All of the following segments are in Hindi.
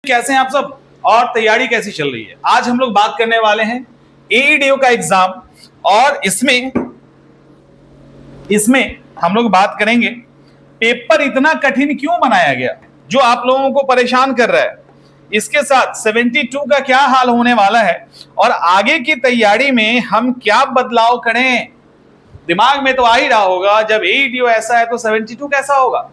कैसे हैं आप सब और तैयारी कैसी चल रही है। आज हम लोग बात करने वाले हैं एईडीओ का एग्जाम और इसमें हम लोग बात करेंगे पेपर इतना कठिन क्यों बनाया गया जो आप लोगों को परेशान कर रहा है। इसके साथ 72 का क्या हाल होने वाला है और आगे की तैयारी में हम क्या बदलाव करें। दिमाग में तो आ ही रहा होगा जब एईडीओ ऐसा है तो 72 कैसा होगा।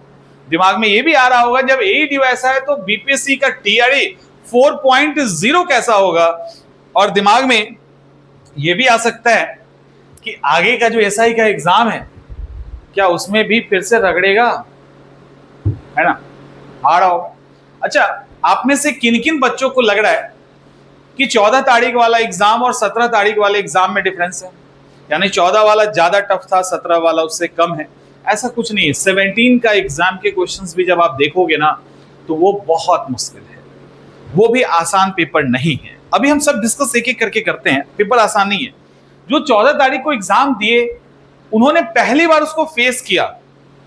दिमाग में ये भी आ रहा होगा जब एईडीओ ऐसा है तो बीपीएससी का टीआरई 4.0 कैसा होगा। और दिमाग में ये भी आ सकता है कि आगे का जो एसआई का एग्जाम है क्या उसमें भी फिर से रगड़ेगा, है ना, आ रहा होगा। अच्छा, आप में से किन किन बच्चों को लग रहा है कि 14 तारीख वाला एग्जाम और 17 तारीख वाले एग्जाम में डिफरेंस है, यानी 14 वाला ज्यादा टफ था, 17 वाला उससे कम है। ऐसा कुछ नहीं है। 17 का एग्जाम के क्वेश्चंस भी जब आप देखोगे ना तो वो बहुत मुश्किल है, वो भी आसान पेपर नहीं है। अभी हम सब डिस्कस एक एक करके करते हैं। पेपर आसान नहीं है। जो 14 तारीख को एग्जाम दिए उन्होंने पहली बार उसको फेस किया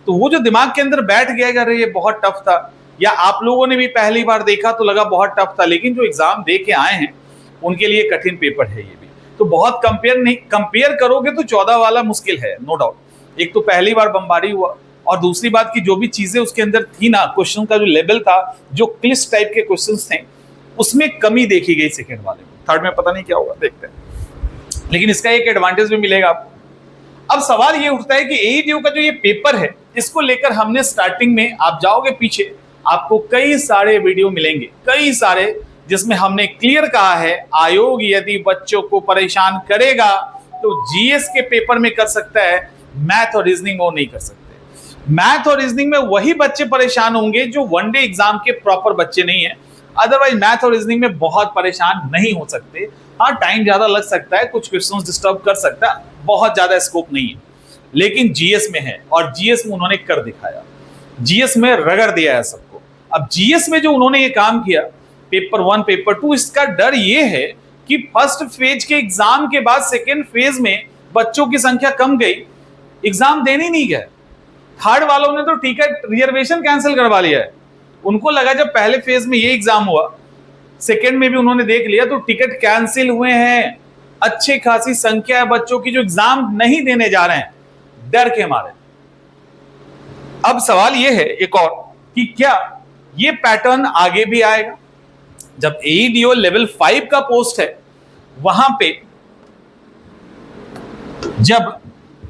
तो वो जो दिमाग के अंदर बैठ गया कि अरे ये बहुत टफ था, या आप लोगों ने भी पहली बार देखा तो लगा बहुत टफ था, लेकिन जो एग्जाम दे के आए हैं उनके लिए कठिन पेपर है ये भी। तो बहुत कंपेयर करोगे तो 14 वाला मुश्किल है, नो डाउट। एक तो पहली बार बमबारी हुआ और दूसरी बात की जो भी चीजें उसके अंदर थी ना, क्वेश्चन का जो लेवल था, जो क्लिष्ट टाइप के क्वेश्चंस थे, उसमें कमी देखी गई सेकंड वाले में। थर्ड में पता नहीं क्या होगा, देखते हैं। लेकिन इसका एक एडवांटेज भी मिलेगा आपको। अब सवाल ये उठता है कि एईडीओ का जो ये पेपर है इसको लेकर हमने स्टार्टिंग में, आप जाओगे पीछे आपको कई सारे वीडियो मिलेंगे, कई सारे, जिसमें हमने क्लियर कहा है आयोग यदि बच्चों को परेशान करेगा तो जीएस के पेपर में कर सकता है, मैथ और रीजनिंग वो नहीं कर सकते। मैथ और रीजनिंग में वही बच्चे परेशान होंगे जो वनडे एग्जाम के प्रॉपर बच्चे नहीं है। अदरवाइज मैथ और रीजनिंग में बहुत परेशान नहीं हो सकते। हाँ, टाइम ज्यादा लग सकता है, कुछ क्वेश्चंस डिस्टर्ब कर सकता है, बहुत ज्यादा स्कोप नहीं है। लेकिन जीएस में है और जीएस में उन्होंने कर दिखाया, जीएस में रगड़ दिया है सबको। अब जीएस में जो उन्होंने ये काम किया, पेपर 1 पेपर 2, इसका डर ये है कि फर्स्ट फेज के एग्जाम के बाद सेकेंड फेज में बच्चों की संख्या कम गई, एग्जाम देने नहीं गए। थर्ड वालों ने तो टिकट रिजर्वेशन कैंसिल करवा लिया है। उनको लगा जब पहले फेज में ये एग्जाम हुआ, सेकेंड में भी उन्होंने देख लिया तो टिकट कैंसिल हुए हैं। अच्छी खासी संख्या है बच्चों की जो एग्जाम नहीं देने जा रहे हैं डर के मारे। अब सवाल ये है एक और कि क्या ये पैटर्न आगे भी आएगा। जब एईडीओ लेवल 5 का पोस्ट है वहां पे, जब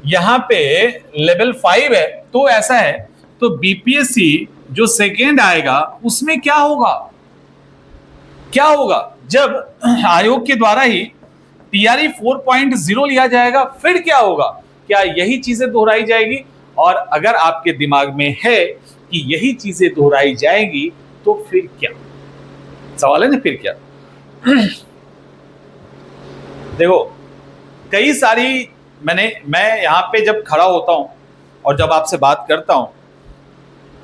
यहां पे लेवल 5 है तो ऐसा है, तो बीपीएससी जो सेकेंड आएगा उसमें क्या होगा, क्या होगा जब आयोग के द्वारा ही टीआरई 4.0 लिया जाएगा, फिर क्या होगा। क्या यही चीजें दोहराई जाएगी? और अगर आपके दिमाग में है कि यही चीजें दोहराई जाएगी तो फिर क्या, सवाल है ना, फिर क्या। देखो, कई सारी मैं यहां पे जब खड़ा होता हूं और जब आपसे बात करता हूं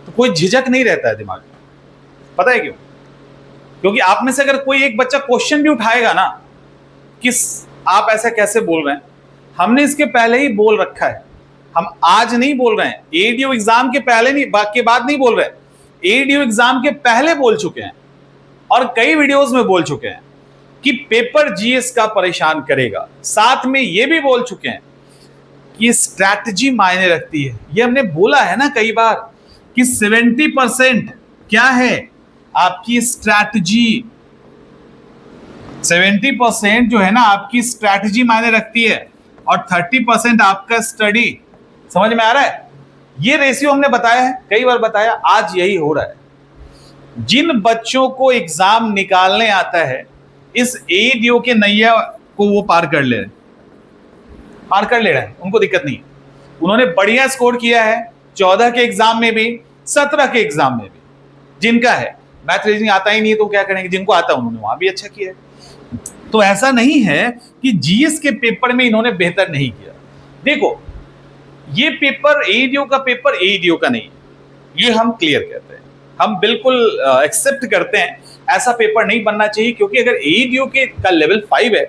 तो कोई झिझक नहीं रहता है दिमाग में। पता है क्यों? क्योंकि आप में से अगर कोई एक बच्चा क्वेश्चन भी उठाएगा ना कि आप ऐसा कैसे बोल रहे हैं, हमने इसके पहले ही बोल रखा है। हम आज नहीं बोल रहे हैं, एईडीओ एग्जाम के पहले नहीं, के बाद नहीं बोल रहे हैं, एईडीओ एग्जाम के पहले बोल चुके हैं और कई वीडियोस में बोल चुके हैं कि पेपर जीएस का परेशान करेगा। साथ में ये भी बोल चुके हैं कि स्ट्रैटेजी मायने रखती है। ये हमने बोला है ना कई बार कि 70% क्या है आपकी स्ट्रैटेजी। 70% जो है ना आपकी स्ट्रैटेजी मायने रखती है और 30% आपका स्टडी। समझ में आ रहा है? ये रेशियो हमने बताया है, कई बार बताया, आज यही हो रहा है। जिन बच्चों को एग्जाम निकालने आता है इस एईडीओ के नैया को वो पार कर ले रहे हैं, उनको दिक्कत नहीं है। उन्होंने बढ़िया स्कोर किया है 14 के एग्जाम में भी, 17 के एग्जाम में भी। जिनका है मैथ रीजनिंग आता ही नहीं तो क्या करेंगे, जिनको आता है उन्होंने वहां भी अच्छा किया है। तो ऐसा नहीं है कि जीएस के पेपर में इन्होंने बेहतर नहीं किया। देखो, ये पेपर एईडीओ का पेपर एईडीओ का नहीं, ये हम क्लियर कहते हैं, हम बिल्कुल एक्सेप्ट करते हैं। ऐसा पेपर नहीं बनना चाहिए, क्योंकि अगर एईडीओ का लेवल 5 है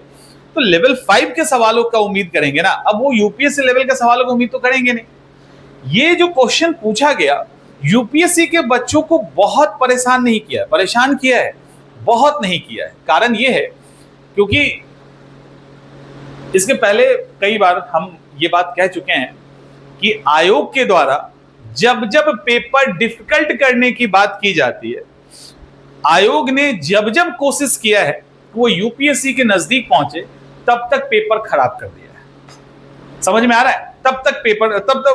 तो लेवल 5 के सवालों का उम्मीद करेंगे ना। अब वो यूपीएससी लेवल के सवालों का उम्मीद तो करेंगे नहीं। ये जो क्वेश्चन पूछा गया यूपीएससी के बच्चों को बहुत परेशान नहीं किया, परेशान किया है। बहुत नहीं किया है। कारण ये है क्योंकि इसके पहले कई बार हम ये बात कह चुके हैं कि आयोग के द्वारा जब जब पेपर डिफिकल्ट करने की बात की जाती है, आयोग ने जब जब कोशिश किया है वो यूपीएससी के नजदीक पहुंचे तब तक पेपर खराब कर दिया है। समझ में आ रहा है? तब तक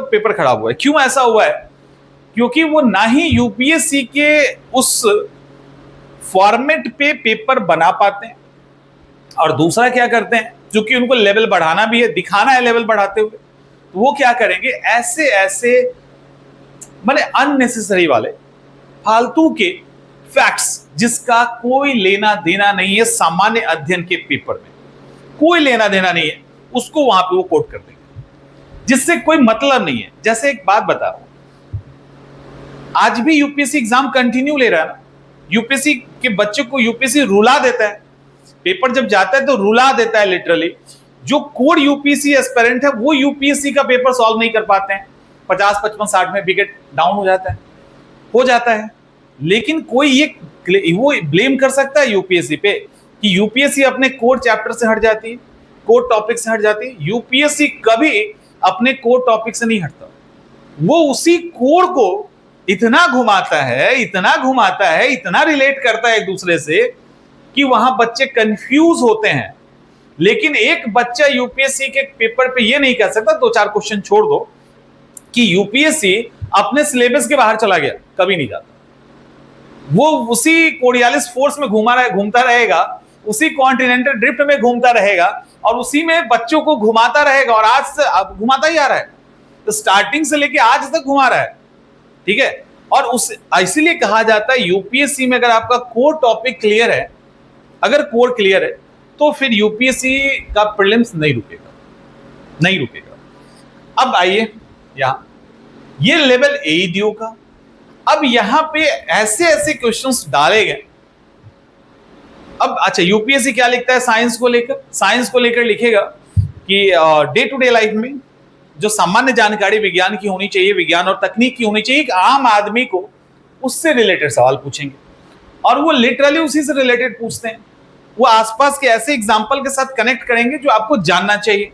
पेपर खराब हुआ है। क्यों ऐसा हुआ है? क्योंकि वो ना ही यूपीएससी के उस फॉर्मेट पे पेपर बना पाते हैं, और दूसरा क्या करते हैं, क्योंकि उनको लेवल बढ़ाना भी है, दिखाना है लेवल बढ़ाते हुए, तो वो क्या करेंगे, ऐसे ऐसे मतलब अननेसेसरी वाले फालतू के फैक्ट्स जिसका कोई लेना देना नहीं है सामान्य अध्ययन के पेपर में, कोई लेना देना नहीं है, उसको वहां पे वो कोट कर देंगे जिससे कोई मतलब नहीं है। जैसे एक बात बता रहा हूं, आज भी यूपीएससी एग्जाम कंटिन्यू ले रहा है ना, यूपीएससी के बच्चे को यूपीएससी रुला देता है, पेपर जब जाता है तो रुला देता है लिटरली। जो कोड यूपीएससी एस्पिरेंट है वो यूपीएससी का पेपर सॉल्व नहीं कर पाते हैं, 50 55 60 में विकेट डाउन हो जाता है। लेकिन कोई ये वो ब्लेम कर सकता है यूपीएससी पे कि यूपीएससी अपने कोर चैप्टर से हट जाती है, कोर टॉपिक से हट जाती है? यूपीएससी कभी अपने कोर टॉपिक से नहीं हटता। वो उसी कोर को इतना घुमाता है, इतना रिलेट करता है एक दूसरे से कि वहां बच्चे कंफ्यूज होते हैं। लेकिन एक बच्चा यूपीएससी के पेपर पे ये नहीं कह सकता, 2-4 क्वेश्चन छोड़ दो, कि यूपीएससी अपने सिलेबस के बाहर चला गया, कभी नहीं जाता। वो उसी कोरियालिस फोर्स में घूमता रहेगा, उसी कॉन्टिनेंटल ड्रिफ्ट में घूमता रहेगा और उसी में बच्चों को घुमाता रहेगा, और आज से अब घुमाता ही आ रहा है, तो स्टार्टिंग से लेके आज तक घुमा रहा है। ठीक है? और उस इसीलिए कहा जाता है यूपीएससी में अगर आपका कोर टॉपिक क्लियर है, अगर कोर क्लियर है, तो फिर यूपीएससी का प्रीलिम्स नहीं रुकेगा। अब आइए यहां, ये लेवल एईडीओ का। अब यहां पे ऐसे ऐसे क्वेश्चंस डाले गए। अब अच्छा, यूपीएससी क्या लिखता है साइंस को लेकर लिखेगा कि डे टू डे लाइफ में जो सामान्य जानकारी विज्ञान की होनी चाहिए, विज्ञान और तकनीक की होनी चाहिए, एक आम आदमी को उससे रिलेटेड सवाल पूछेंगे, और वो लिटरली उसी से रिलेटेड पूछते हैं। वो आसपास के ऐसे एग्जाम्पल के साथ कनेक्ट करेंगे जो आपको जानना चाहिए,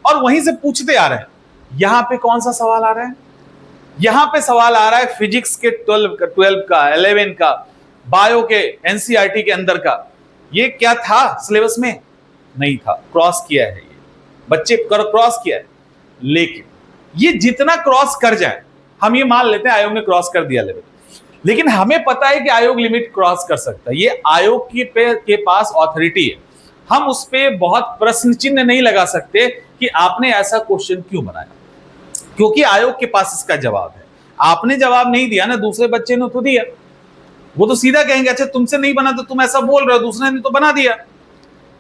और वहीं से पूछते आ रहे हैं। यहां पे कौन सा सवाल आ रहा है? यहां पे सवाल आ रहा है फिजिक्स के 12 का, 11 का, बायो के एनसीईआरटी के अंदर का। ये क्या था सिलेबस में? नहीं था, क्रॉस किया है, ये बच्चे क्रॉस किया है। लेकिन ये जितना क्रॉस कर जाए, हम ये मान लेते हैं आयोग ने क्रॉस कर दिया लेवल, लेकिन हमें पता है कि आयोग लिमिट क्रॉस कर सकता है। ये आयोग के पास ऑथोरिटी है। हम उस पर बहुत प्रश्न चिन्ह नहीं लगा सकते कि आपने ऐसा क्वेश्चन क्यों बनाया, क्योंकि आयोग के पास इसका जवाब है। आपने जवाब नहीं दिया ना, दूसरे बच्चे ने तो दिया। वो तो सीधा कहेंगे अच्छा तुमसे नहीं बना तो तुम ऐसा बोल रहे हो, दूसरे ने तो बना दिया।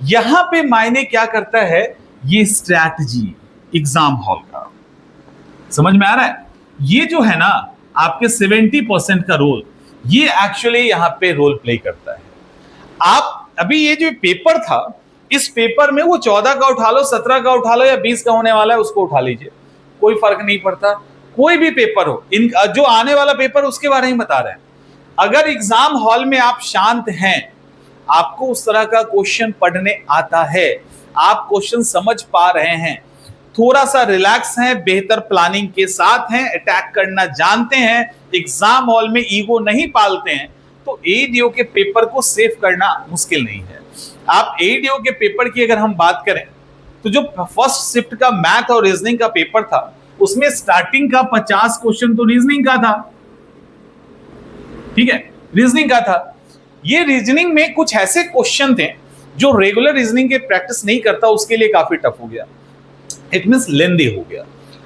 यहां पे मायने क्या करता है? ये स्ट्रैटेजी एग्जाम हॉल का, समझ में आ रहा है? ये जो है ना आपके 70% का रोल, ये एक्चुअली यहां पे रोल प्ले करता है। आप अभी ये जो पेपर था, इस पेपर में वो 14 का उठा लो, 17 का उठा लो, या 20 का होने वाला है उसको उठा लीजिए, कोई फर्क नहीं पड़ता। कोई भी पेपर हो, इन जो आने वाला पेपर उसके बारे में बता रहे हैं। अगर एग्जाम हॉल में आप शांत हैं, आपको उस तरह का क्वेश्चन पढ़ने आता है, आप क्वेश्चन समझ पा रहे हैं, थोड़ा सा रिलैक्स हैं, बेहतर प्लानिंग के साथ हैं, अटैक करना जानते हैं, एग्जाम हॉल में ईगो नहीं पालते हैं, तो एईडीओ के पेपर को सेव करना मुश्किल नहीं है। आप एईडीओ के पेपर की अगर हम बात करें, तो जो फर्स्ट शिफ्ट का मैथ और रीजनिंग का पेपर था, उसमें स्टार्टिंग का 50 क्वेश्चन तो रीजनिंग का था। ठीक है, रीजनिंग का था। ये रीजनिंग में कुछ ऐसे क्वेश्चन थे जो रेगुलर रीजनिंग के प्रैक्टिस नहीं करता उसके लिए काफी टफ हो गया, इट मींस लेंदी हो गया।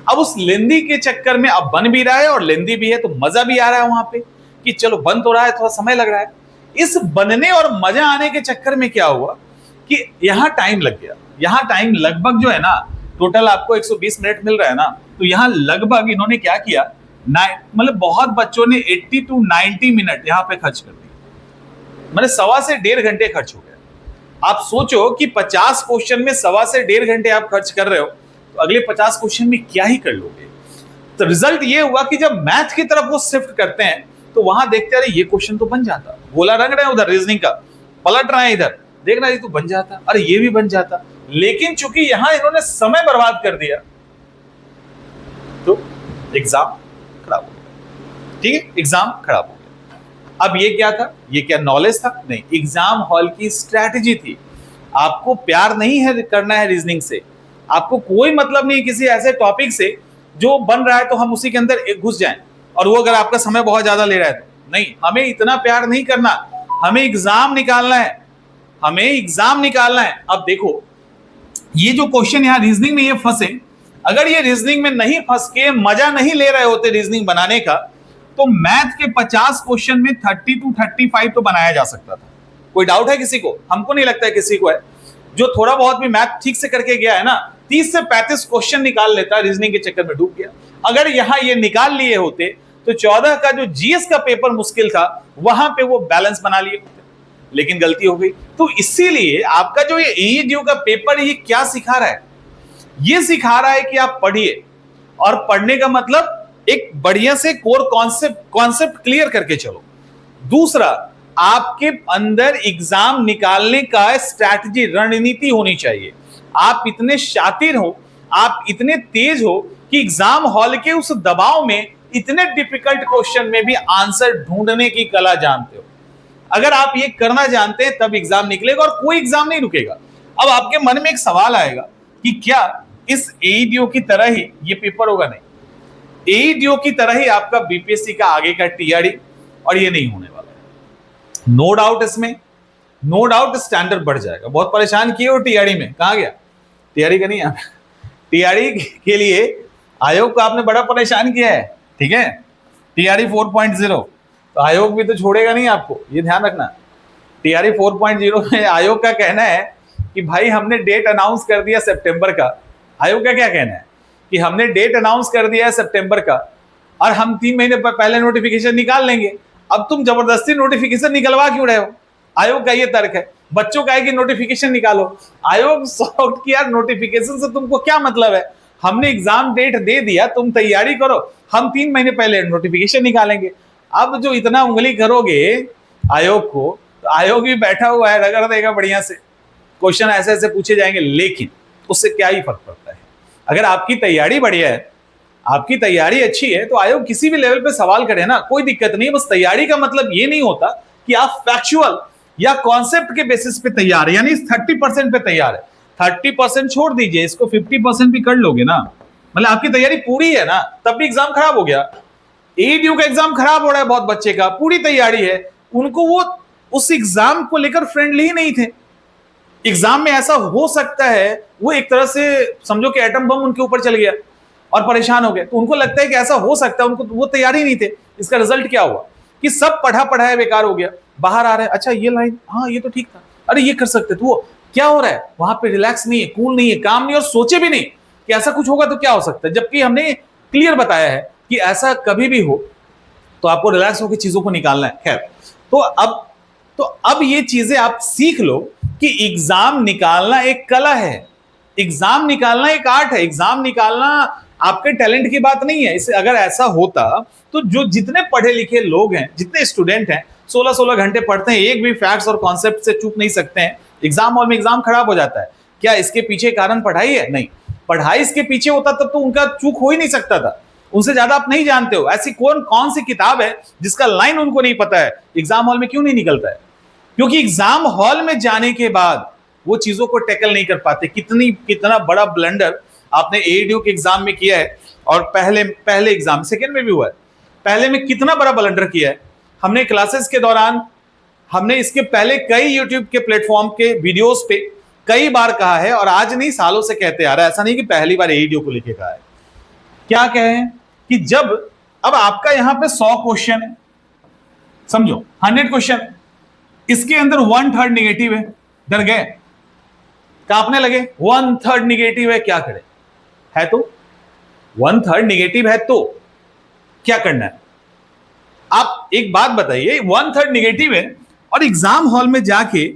अब उस लेंदी के चक्कर में अब बन भी रहा है और लेंदी भी है, तो मजा भी आ रहा है वहां पे कि चलो बन तो रहा है, थोड़ा समय लग रहा है। इस बनने और मजा आने के चक्कर में क्या हुआ कि यहां टाइम लग गया। यहां टाइम लगभग जो है ना, टोटल आपको 120 मिनट मिल रहा है ना, तो यहां लगभग इन्होंने क्या किया, मतलब बहुत बच्चों ने 80 to 90 मिनट यहां पे खर्च कर दिए, मतलब 1.25 से 1.5 घंटे खर्च हो गए। आप सोचो कि 50 क्वेश्चन में 1.25 से 1.5 घंटे आप खर्च कर रहे हो, तो अगले 50 क्वेश्चन में क्या ही कर लोगे। तो रिजल्ट ये हुआ कि जब मैथ की तरफ वो शिफ्ट करते हैं, तो वहां देखते रहे ये क्वेश्चन तो बन जाता, गोला रंग रहे हैं उधर रीजनिंग का, पलट रहा है इधर, देख रहा है तो बन जाता, अरे ये भी बन जाता, लेकिन चूंकि यहां इन्होंने समय बर्बाद कर दिया तो एग्जाम खराब हो गया। ठीक है, एग्जाम खराब हो गया। अब ये क्या था, ये क्या नॉलेज था? नहीं, एग्जाम हॉल की स्ट्रैटेजी थी। आपको प्यार नहीं है करना है रीजनिंग से, आपको कोई मतलब नहीं किसी ऐसे टॉपिक से जो बन रहा है तो हम उसी के अंदर घुस जाएं, और वो अगर आपका समय बहुत ज्यादा ले रहा है तो नहीं, हमें इतना प्यार नहीं करना, हमें एग्जाम निकालना है, हमें एग्जाम निकालना है। अब देखो ये जो क्वेश्चन यहाँ रीजनिंग में ये फंसे, अगर ये रीजनिंग में नहीं फंस के मजा नहीं ले रहे होते रीजनिंग बनाने का, तो मैथ के 50 क्वेश्चन में 30 to 35 तो बनाया जा सकता था। कोई डाउट है किसी को? हमको नहीं लगता है किसी को है। जो थोड़ा बहुत भी मैथ ठीक से करके गया है ना, 30 से 35 क्वेश्चन निकाल लेता, रीजनिंग के चक्कर में डूब गया। अगर यहां ये निकाल लिए होते तो 14 का जो जीएस का पेपर मुश्किल था वहां पे वो बैलेंस बना लिए होते, लेकिन गलती हो गई। तो इसीलिए आपका जो ये एईडीयू का पेपर ये क्या सिखा रहा है? ये सिखा रहा है कि आप पढ़िए, और पढ़ने का मतलब एक बढ़िया से कोर कॉन्सेप्ट क्लियर करके चलो। दूसरा, आपके अंदर एग्जाम निकालने का स्ट्रैटेजी, रणनीति होनी चाहिए। आप इतने शातिर हो, आप इतने तेज हो कि एग्जाम हॉल के उस दबाव में इतने डिफिकल्ट क्वेश्चन में भी आंसर ढूंढने की कला जानते हो। अगर आप ये करना जानते हैं तब एग्जाम निकलेगा, और कोई एग्जाम नहीं रुकेगा। अब आपके मन में एक सवाल आएगा कि क्या इस एईडीओ की तरह ही ये पेपर होगा? नहीं, एईडीओ की तरह ही आपका बीपीएससी का आगे का टीआरई, और ये नहीं होने वाला है। नो डाउट, इसमें नो डाउट स्टैंडर्ड बढ़ जाएगा। बहुत परेशान किए हो टीआरई में, कहां गया टीआरई का? नहीं, टीआरई के लिए आयोग को आपने बड़ा परेशान किया है। ठीक है, टीआरई 4.0, तो आयोग भी तो छोड़ेगा नहीं आपको, ये ध्यान रखना। टीआरई 4.0 में आयोग का कहना है कि भाई हमने डेट अनाउंस कर दिया सितंबर का। आयोग का क्या कहना है कि हमने डेट अनाउंस कर दिया है सितंबर का, और हम 3 महीने पहले नोटिफिकेशन निकाल लेंगे। अब तुम जबरदस्ती नोटिफिकेशन निकलवा क्यों रहे हो? आयोग का ये तर्क है। बच्चों का है कि नोटिफिकेशन निकालो, आयोग सॉफ्ट किया, नोटिफिकेशन से तुमको क्या मतलब है? हमने एग्जाम डेट दे दिया, तुम तैयारी करो, हम 3 महीने पहले नोटिफिकेशन निकालेंगे। अब जो इतना उंगली करोगे आयोग को, तो आयोग भी बैठा हुआ है, रगड़ देगा बढ़िया से, क्वेश्चन ऐसे ऐसे पूछे जाएंगे। लेकिन उससे क्या ही फर्क पड़ता है? अगर आपकी तैयारी बढ़िया है, आपकी तैयारी अच्छी है, तो आयोग किसी भी लेवल पे सवाल करे ना, कोई दिक्कत नहीं। बस तैयारी का मतलब ये नहीं होता कि आप फैक्चुअल या कॉन्सेप्ट के बेसिस पे तैयार है, यानी 30% पे तैयार है। 30% छोड़ दीजिए, इसको 50% भी कर लोगे ना, मतलब आपकी तैयारी पूरी है ना, तब भी एग्जाम खराब हो गया। एईडीयू का एग्जाम खराब हो रहा है बहुत बच्चे का, पूरी तैयारी है, उनको वो उस एग्जाम को लेकर फ्रेंडली ही नहीं थे। एग्जाम में ऐसा हो सकता है, वो एक तरह से समझो कि एटम बम उनके ऊपर चल गया और परेशान हो गए, तो उनको लगता है कि ऐसा हो सकता है, उनको वो तैयारी नहीं थे। इसका रिजल्ट क्या हुआ कि सब पढ़ा है बेकार हो गया। बाहर आ रहे हैं, अच्छा ये लाइन, हाँ ये तो ठीक था, अरे ये कर सकते, तो वो क्या हो रहा है वहां पे? रिलैक्स नहीं है, कूल नहीं है, काम नहीं, और सोचे भी नहीं कि ऐसा कुछ होगा तो क्या हो सकता है। जबकि हमने क्लियर बताया है कि ऐसा कभी भी हो तो आपको रिलैक्स होकर चीजों को निकालना है। खैर, तो अब ये चीजें आप सीख लो कि एग्जाम निकालना एक कला है, एग्जाम निकालना एक आर्ट है। एग्जाम निकालना आपके टैलेंट की बात नहीं है। इसे अगर ऐसा होता तो जो जितने पढ़े लिखे लोग हैं, जितने स्टूडेंट हैं, 16-16 घंटे पढ़ते हैं, एक भी फैक्ट्स और कॉन्सेप्ट से चूक नहीं सकते हैं, एग्जाम हॉल में एग्जाम खराब हो जाता है। क्या इसके पीछे कारण पढ़ाई है? नहीं, पढ़ाई इसके पीछे होता तब तो उनका चूक हो ही नहीं सकता था। उनसे ज्यादा आप नहीं जानते हो। ऐसी कौन सी किताब है जिसका लाइन उनको नहीं पता है? एग्जाम हॉल में क्यों नहीं निकलता है? क्योंकि एग्जाम हॉल में जाने के बाद वो चीजों को टैकल नहीं कर पाते। कितना बड़ा ब्लंडर आपने एईडीयू के एग्जाम में किया है, और पहले एग्जाम, सेकंड में भी हुआ है, पहले में कितना बड़ा ब्लंडर किया है। हमने क्लासेस के दौरान, हमने इसके पहले कई यूट्यूब के प्लेटफॉर्म के वीडियोस पे कई बार कहा है, और आज नहीं सालों से कहते आ रहा है। ऐसा नहीं कि पहली बार एईडीयू को लेके कहा है। क्या कहें कि जब अब आपका यहां पे 100 क्वेश्चन है, समझो 100 क्वेश्चन, इसके अंदर 1/3 निगेटिव है, डर गए, कांपने लगे, 1/3 निगेटिव है, क्या करें? है तो 1/3 निगेटिव है तो क्या करना है? आप एक बात बताइए, 1/3 निगेटिव है और एग्जाम हॉल में जाके,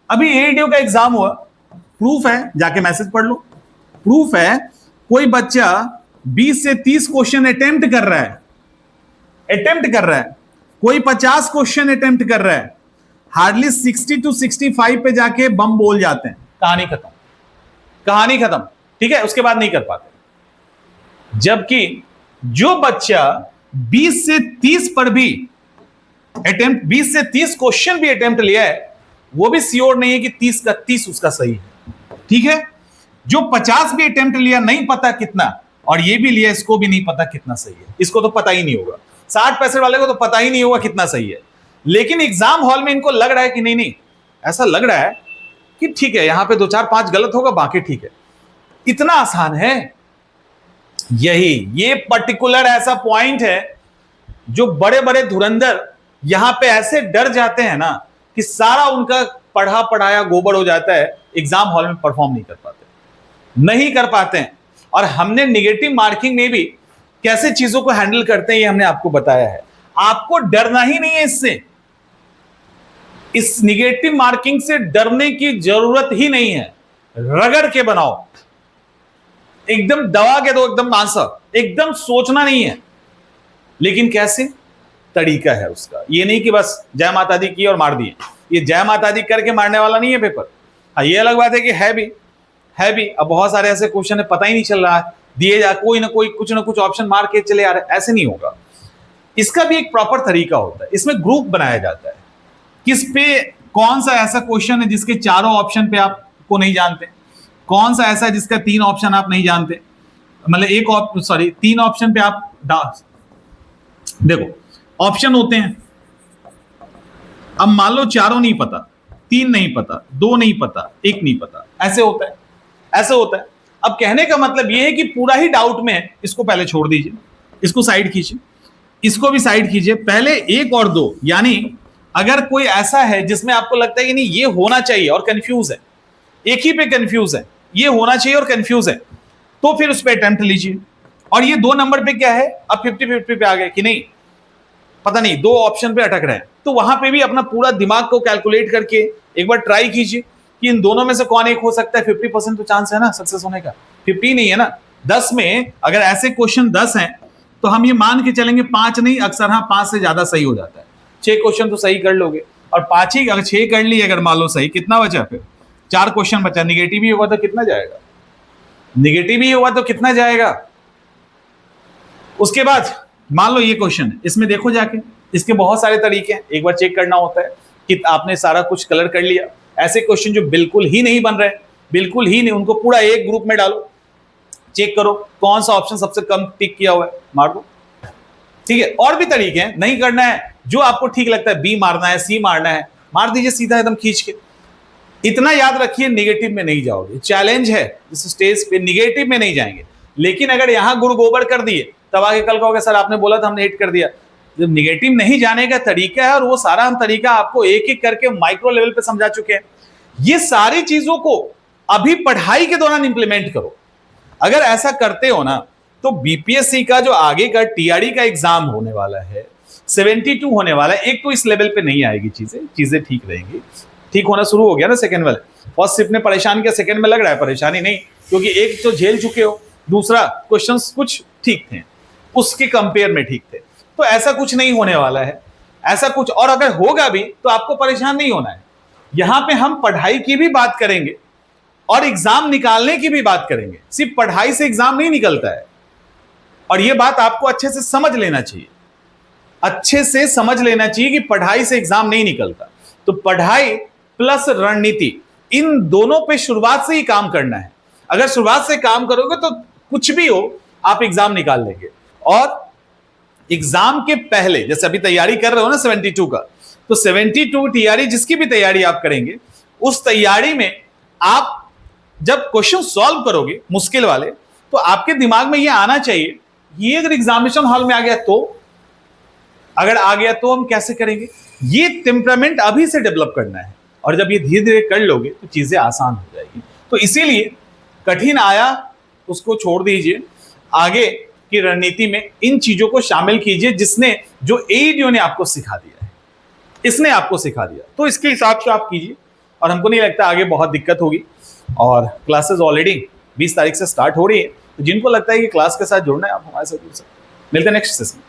अभी एईडीयू का एग्जाम हुआ, प्रूफ है, जाके मैसेज पढ़ लो, प्रूफ है, कोई बच्चा 20 से 30 क्वेश्चन अटेम्प्ट कर रहा है, कोई 50 क्वेश्चन अटेम्प्ट कर रहा है, हार्डली 60 to 65 पे जाके बम बोल जाते हैं, कहानी खत्म, कहानी खत्म। ठीक है, उसके बाद नहीं कर पाते। जबकि जो बच्चा 20 से 30 पर भी अटेम्प्ट, 20 से 30 क्वेश्चन भी अटेम्प्ट लिया है, वो भी श्योर नहीं है कि 30 का 30 उसका सही है। ठीक है, जो 50 भी अटेम्प्ट लिया, नहीं पता कितना, और ये भी लिया, इसको भी नहीं पता कितना सही है, इसको तो पता ही नहीं होगा। 60% वाले को तो पता ही नहीं होगा कितना सही है, लेकिन एग्जाम हॉल में इनको लग रहा है कि नहीं नहीं, ऐसा लग रहा है कि ठीक है, यहां पे 2 4 5 गलत होगा, बाकी ठीक है। इतना आसान है। ये पर्टिकुलर ऐसा पॉइंट है जो बड़े बड़े धुरंधर यहां पे ऐसे डर जाते हैं ना कि सारा उनका पढ़ा पढ़ाया गोबर हो जाता है, एग्जाम हॉल में परफॉर्म नहीं कर पाते, नहीं कर पाते हैं। और हमने निगेटिव मार्किंग में भी कैसे चीजों को हैंडल करते हैं ये हमने आपको बताया है। आपको डरना ही नहीं है इससे, इस निगेटिव मार्किंग से डरने की जरूरत ही नहीं है। रगड़ के बनाओ, एकदम दबा के दो, एकदम आंसर, एकदम सोचना नहीं है। लेकिन कैसे, तरीका है उसका। ये नहीं कि बस जय माता दी की और मार दिए, ये जय माता दी करके मारने वाला नहीं है पेपर। हाँ, ये अलग बात है कि है भी। अब बहुत सारे ऐसे क्वेश्चन है, पता ही नहीं चल रहा है, दिए जा कोई ना कोई कुछ ना कुछ ऑप्शन मार के चले आ रहे, ऐसे नहीं होगा। इसका भी एक प्रॉपर तरीका होता है, इसमें ग्रुप बनाया जाता है, किस पे कौन सा ऐसा क्वेश्चन है जिसके चारों ऑप्शन पे आपको नहीं जानते, कौन सा ऐसा है जिसका 3 ऑप्शन आप नहीं जानते, मतलब 3 ऑप्शन पे आप देखो ऑप्शन होते हैं। अब मान लो चारों नहीं पता, 3 नहीं पता, 2 नहीं पता, 1 नहीं पता, ऐसे होता है, ऐसे होता है। अब कहने का मतलब यह है कि पूरा ही डाउट में है, इसको पहले छोड़ दीजिए, इसको साइड कीजिए, इसको भी साइड कीजिए, पहले 1 और 2, यानी अगर कोई ऐसा है जिसमें आपको लगता है कि नहीं ये होना चाहिए और कंफ्यूज है, एक ही पे कंफ्यूज है, ये होना चाहिए और कंफ्यूज है, तो फिर उस पर अटेम्प्ट लीजिए। और ये 2 नंबर पे क्या है, अब 50-50 पे आ गए कि नहीं पता नहीं, 2 ऑप्शन पे अटक रहे हैं, तो वहां पे भी अपना पूरा दिमाग को कैलकुलेट करके एक बार ट्राई कीजिए कि इन दोनों में से कौन एक हो सकता है। 50% तो चांस है ना सक्सेस होने का, 50 नहीं है ना। 10 में अगर ऐसे क्वेश्चन 10 हैं तो हम ये मान के चलेंगे 5 नहीं, अक्सर हाँ 5 से ज्यादा सही हो जाता है। 6 क्वेश्चन तो सही कर लोगे, और 5 ही अगर 6 कर लिए, अगर मान लो सही, कितना बचा फिर 4 क्वेश्चन बचा। निगेटिव ही होगा तो कितना जाएगा, निगेटिव ही होगा तो कितना जाएगा। उसके बाद मान लो ये क्वेश्चन, इसमें देखो जाके, इसके बहुत सारे तरीके हैं, एक बार चेक करना होता है कि आपने सारा कुछ कलर कर लिया। ऐसे क्वेश्चन जो बिल्कुल ही नहीं बन रहे, बिल्कुल ही नहीं, उनको पूरा एक ग्रुप में डालो, चेक करो कौन सा ऑप्शन सबसे कम टिक किया हुआ है, मार दो। ठीक है, और भी तरीके हैं, नहीं करना है जो आपको ठीक लगता है, बी मारना है, सी मारना है, मार दीजिए सीधा एकदम खींच के। इतना याद रखिए, निगेटिव में नहीं जाओगे, चैलेंज है इस स्टेज पे, निगेटिव में नहीं जाएंगे। लेकिन अगर यहां गुड़ गोबर कर दिए तब आगे कल कहोगे सर आपने बोला था हमने 8 कर दिया। जब निगेटिव नहीं जाने का तरीका है, और वो सारा हम तरीका आपको एक एक करके माइक्रो लेवल पे समझा चुके हैं। ये सारी चीजों को अभी पढ़ाई के दौरान इंप्लीमेंट करो। अगर ऐसा करते हो ना, तो बीपीएससी का जो आगे का टीआरडी का एग्जाम होने वाला है, 72 होने वाला है, एक तो इस लेवल पे नहीं आएगी, चीजें ठीक रहेंगी। ठीक होना शुरू हो गया ना सेकंड वाले, फर्स्ट शिफ्ट ने परेशान किया, सेकंड में लग रहा है परेशानी नहीं, क्योंकि एक तो झेल चुके हो, दूसरा क्वेश्चंस कुछ ठीक थे, उसके कंपेयर में ठीक थे। तो ऐसा कुछ नहीं होने वाला है, ऐसा कुछ, और अगर होगा भी तो आपको परेशान नहीं होना है। यहां पे हम पढ़ाई की भी बात करेंगे और एग्जाम निकालने की भी बात करेंगे। सिर्फ पढ़ाई से एग्जाम नहीं निकलता है, और यह बात आपको अच्छे से समझ लेना चाहिए, अच्छे से समझ लेना चाहिए कि पढ़ाई से एग्जाम नहीं निकलता। तो पढ़ाई प्लस रणनीति, इन दोनों पे शुरुआत से ही काम करना है। अगर शुरुआत से काम करोगे तो कुछ भी हो आप एग्जाम निकाल लेंगे। और एग्जाम के पहले, जैसे अभी तैयारी कर रहे हो ना 72 का, तो 72 टीआरडी जिसकी भी तैयारी आप करेंगे, उस तैयारी में आप जब क्वेश्चन सॉल्व करोगे मुश्किल वाले, तो आपके दिमाग में यह आना चाहिए, ये अगर एग्जामिनेशन हॉल में आ गया तो, अगर आ गया तो हम कैसे करेंगे। ये टेम्परामेंट अभी से डेवलप करना है, और जब ये धीरे धीरे कर लोगे तो चीजें आसान हो जाएगी। तो इसीलिए कठिन आया उसको छोड़ दीजिए, आगे की रणनीति में इन चीजों को शामिल कीजिए, जिसने जो एईडीओ ने आपको सिखा दिया है, इसने आपको सिखा दिया, तो इसके हिसाब से आप कीजिए। और हमको नहीं लगता आगे बहुत दिक्कत होगी। और क्लासेस ऑलरेडी 20 तारीख से स्टार्ट हो रही है, तो जिनको लगता है कि क्लास के साथ जुड़ना है आप हमारे साथ जुड़ सकते हैं। मिलते हैं नेक्स्ट सेशन।